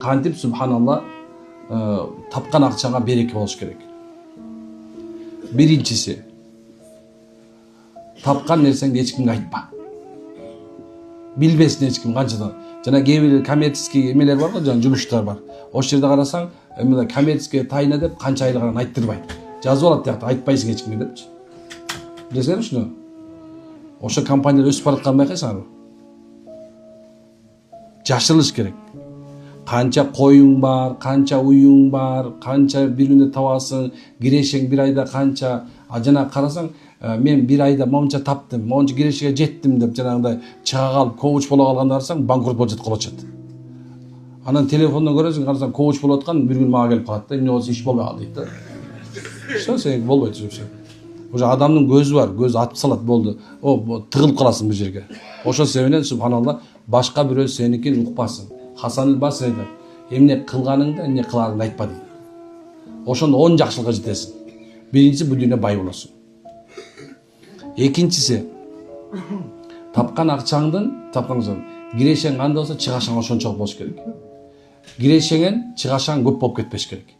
Kantip subhanallah tapkan akçaga bereke болуш керек. Биринчиси, тапкан нерсеңди эч кимге айтпа. Билбесин эч ким канчадан. Жана кээ бир коммерческий эмелер бар го, жана жумуштар бар. Ошол жерде карасаң, эмне коммерческий тайна деп канча айлыгын айттырбайт. Жазып алат тиякта, айтпайсың эч кимге депчи. Билесиңер ушуну? Ошо компаниялар өсүп баратканын байкайсыңарбы? Жашырылыш керек. Kança koyun var, kança uyun var, kança bir günde tavasın, gireşen bir ayda kança, jana karasan, men bir ayda monça taptım, monça gireşege jettim dep janagıday çıga kalıp коуч bola kalganda karasan bankrot bolуп жатып калачат. Анан телефондон көрөсүң, кarasan коуч болуп аткан bir gün мага келип калат да, эмне болсо иш болбой калды дейт да. Что сен болбойт жүрүпсүң. Уже адамдын көзү бар, көзү атып салат болду. О, тыгылып каласың бул жерге. Ошол себептен субханалла башка бирөө сеникин укпасын. Hasan el-Basri aytат, эмне кылганыңды, эмне кыларыңды айтпа дейт. Ошондо 10 жакшылыкка жетесиң. Биринчиси бул дүйнө бай болосуң. Экинчиси, тапкан акчаңдын, кирешең кандай болсо, чыгашаң ошончолук болуш керек. Кирешеңен чыгашаң көп болуп кетпеш керек.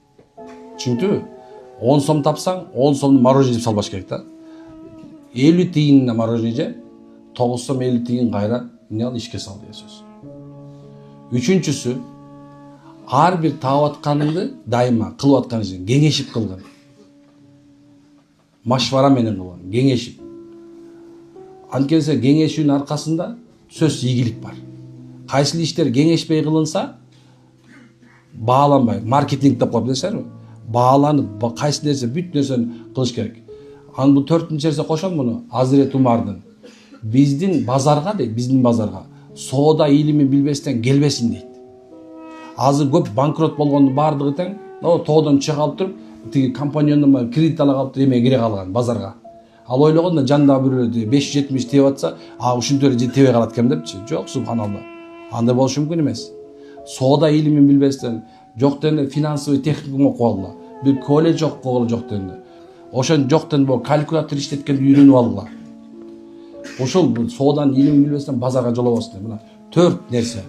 Чүнкү 10 сом тапсаң, 10 сомду мороженое жеп салбаш керек да. 50 тиын мороженое же, 9 сом 50 тиын кайра эмне ал ишке сал деген сөз. Üçüncüsü, har bir taap atkаныңды дайыма кылып аткан ишин кеңешип кылгын. Машвара менен кылгын, кеңешип. Анткенсе кеңешүүнүн аркасында сөз ийгилик бар. Кайсы иштер кеңешпей кылынса, бааланбай, маркетинг деп коюп билесиңерби? Бааланып, кайсы нерсе бүт нерсени кылыш керек. Анан бул 4-нчи нерсе кошом муну, Азирет Умардын. Биздин базарга дейт, биздин базарга соода илимин билбестен келбесин дейт. Азыр көп банкрот болгондун бардыгы тең, тоодон чыга калып туруп, тиги компаньондон кредит ала калып эме кире калган базарга. Ал ойлогондо жанда бирөө 570 тебип атса, ушинтип эле тебе калат экен депчи. Жок, субханалла. Андай болуш мүмкүн эмес. Соода илимин билбестен, жоктен финансовый техникум окуп алгыла. Бир колледж окуп алгыла жоктен. Ошон жоктен бул калькулятор иштеткенди үйрөнүп алгыла. Ошол соодан илимин билбестен базарга жолобосун. Мына 4 нерсе.